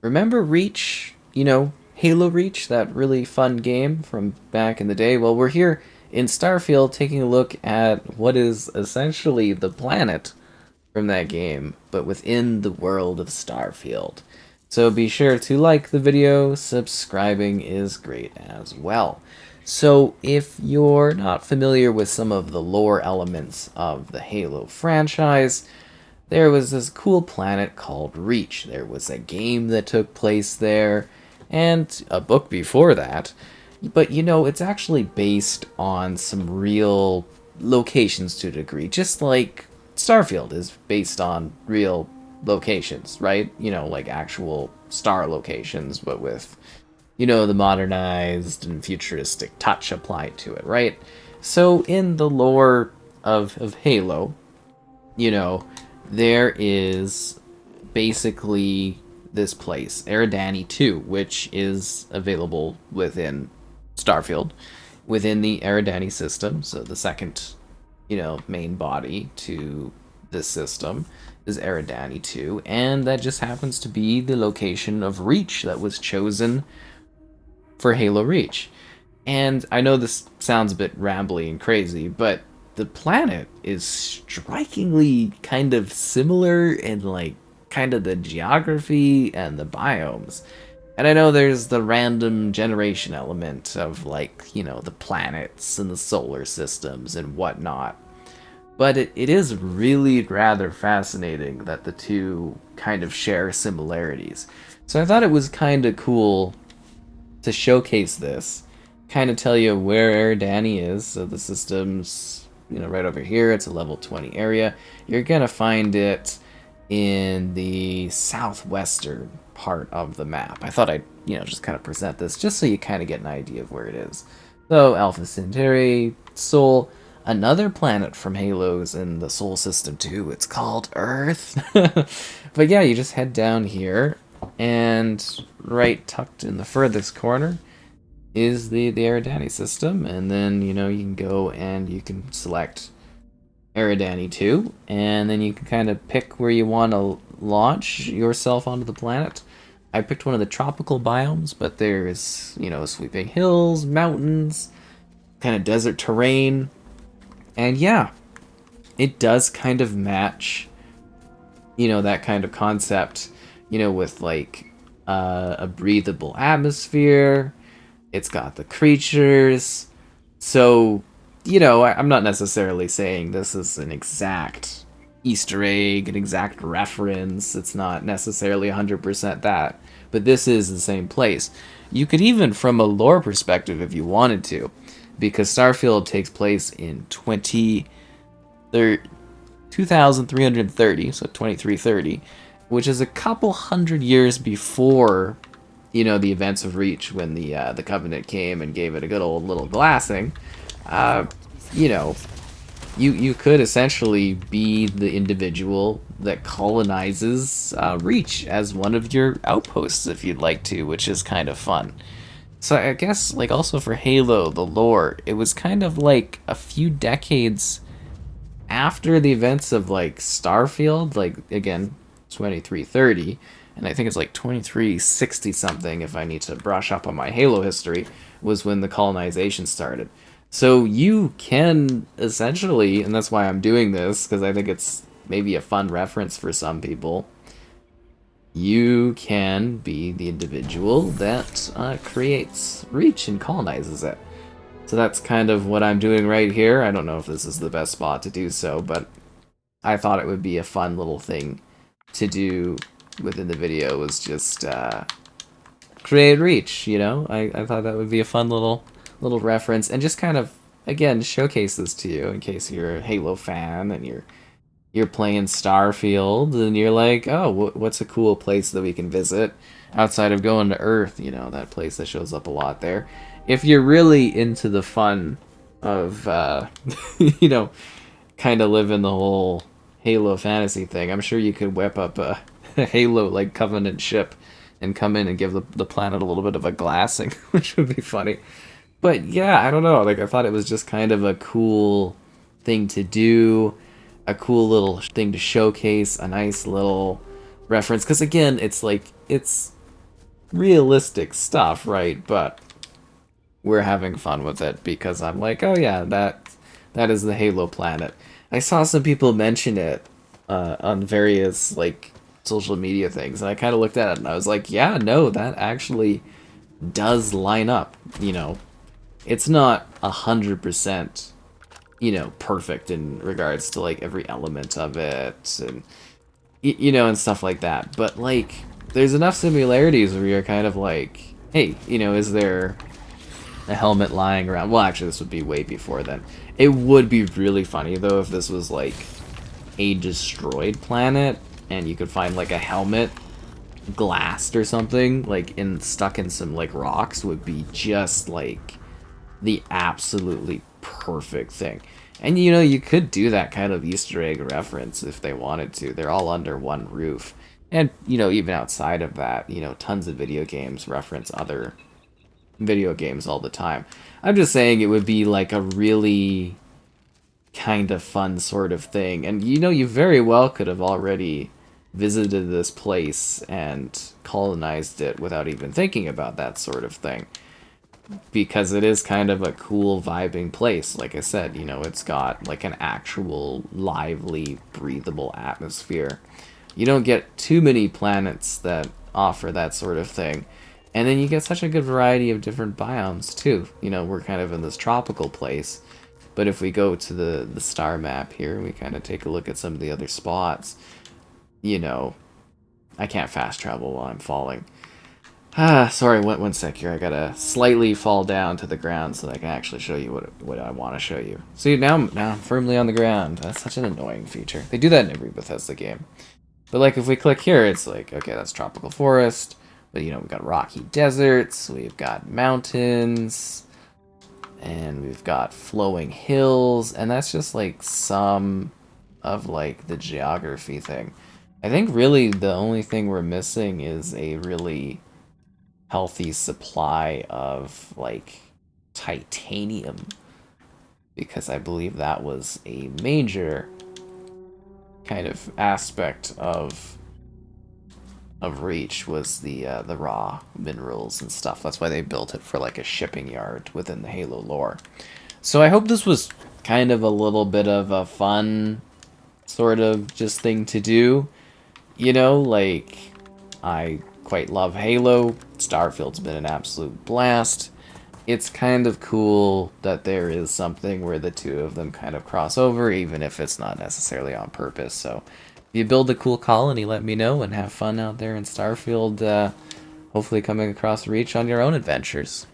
Remember Reach? Halo Reach, that really fun game from back in the day? Well, we're here in Starfield taking a look at what is essentially the planet from that game, but within the world of Starfield. So be sure to like the video, subscribing is great as well. So if you're not familiar with some of the lore elements of the Halo franchise, there was this cool planet called Reach. There was a game that took place there, and a book before that. But it's actually based on some real locations to a degree, just like Starfield is based on real locations, right? Like actual star locations, but with, the modernized and futuristic touch applied to it, right? So in the lore of Halo, you know, there is basically this place, Eridani 2, which is available within Starfield, within the Eridani system. So the second, main body to this system is Eridani 2, and that just happens to be the location of Reach that was chosen for Halo Reach. And I know this sounds a bit rambly and crazy, but the planet is strikingly kind of similar in like kind of the geography and the biomes. And I know there's the random generation element of like, the planets and the solar systems and whatnot. But it is really rather fascinating that the two kind of share similarities. So I thought it was kind of cool to showcase this, kind of tell you where Eridani is. So the system's, right over here. It's a level 20 area. You're going to find it in the southwestern part of the map. I thought I'd, just kind of present this just so you kind of get an idea of where it is. So Alpha Centauri, Sol, another planet from Halo's in the Sol system too. It's called Earth. But yeah, you just head down here, and right tucked in the furthest corner is the Eridani system, and then you can go and you can select Eridani 2, and then you can kind of pick where you want to launch yourself onto the planet. I picked one of the tropical biomes, but there's, sweeping hills, mountains, kind of desert terrain. And yeah, it does kind of match, that kind of concept, with like a breathable atmosphere. It's got the creatures. So, I'm not necessarily saying this is an exact Easter egg, an exact reference. It's not necessarily 100% that. But this is the same place. You could even, from a lore perspective, if you wanted to, because Starfield takes place in 2330, so 2330, which is a couple hundred years before, the events of Reach, when the Covenant came and gave it a good old little glassing. Uh, you know, you could essentially be the individual that colonizes Reach as one of your outposts if you'd like to, which is kind of fun. So I guess, like, also for Halo, the lore, it was kind of like a few decades after the events of, like, Starfield, like, again, 2330, and I think it's like 2360 something, if I need to brush up on my Halo history, was when the colonization started. So you can essentially, and that's why I'm doing this, because I think it's maybe a fun reference for some people, you can be the individual that creates Reach and colonizes it. So that's kind of what I'm doing right here. I don't know if this is the best spot to do so, but I thought it would be a fun little thing to do within the video, was just create Reach. I thought that would be a fun little reference, and just kind of, again, showcase this to you in case you're a Halo fan and you're playing Starfield and you're like, oh, what's a cool place that we can visit outside of going to Earth? That place that shows up a lot there. If you're really into the fun of, kind of living the whole Halo fantasy thing, I'm sure you could whip up a Halo like Covenant ship and come in and give the planet a little bit of a glassing, which would be funny. But yeah, I don't know. Like, I thought it was just kind of a cool thing to do, a cool little thing to showcase, a nice little reference. Because again, it's like, it's realistic stuff, right? But we're having fun with it because I'm like, oh yeah, that is the Halo planet. I saw some people mention it on various like social media things, and I kind of looked at it and I was like, yeah, no, that actually does line up. It's not 100%, perfect in regards to like every element of it and and stuff like that. But like, there's enough similarities where you're kind of like, hey, is there a helmet lying around? Well, actually, this would be way before then. It would be really funny though if this was like a destroyed planet and you could find like a helmet glassed or something like in stuck in some like rocks would be just like the absolutely perfect thing. And you could do that kind of Easter egg reference if they wanted to. They're all under one roof. And even outside of that, tons of video games reference other video games all the time. I'm just saying it would be like a really kind of fun sort of thing. And you very well could have already visited this place and colonized it without even thinking about that sort of thing. Because it is kind of a cool vibing place. Like I said, it's got like an actual lively, breathable atmosphere. You don't get too many planets that offer that sort of thing. And then you get such a good variety of different biomes too. We're kind of in this tropical place. But if we go to the star map here and we kind of take a look at some of the other spots, I can't fast travel while I'm falling. Sorry, one sec here. I gotta slightly fall down to the ground so that I can actually show you what I want to show you. See, now I'm firmly on the ground. That's such an annoying feature. They do that in every Bethesda game. But like if we click here, it's like, okay, that's tropical forest. But we've got rocky deserts, we've got mountains, and we've got flowing hills, and that's just like some of like the geography thing. I think really the only thing we're missing is a really healthy supply of like titanium, because I believe that was a major kind of aspect of Reach was the raw minerals and stuff. That's why they built it for like a shipping yard within the Halo lore. So I hope this was kind of a little bit of a fun sort of just thing to do. Like I quite love Halo. Starfield's been an absolute blast. It's kind of cool that there is something where the two of them kind of cross over, even if it's not necessarily on purpose. So if you build a cool colony, let me know, and have fun out there in Starfield, hopefully coming across Reach on your own adventures.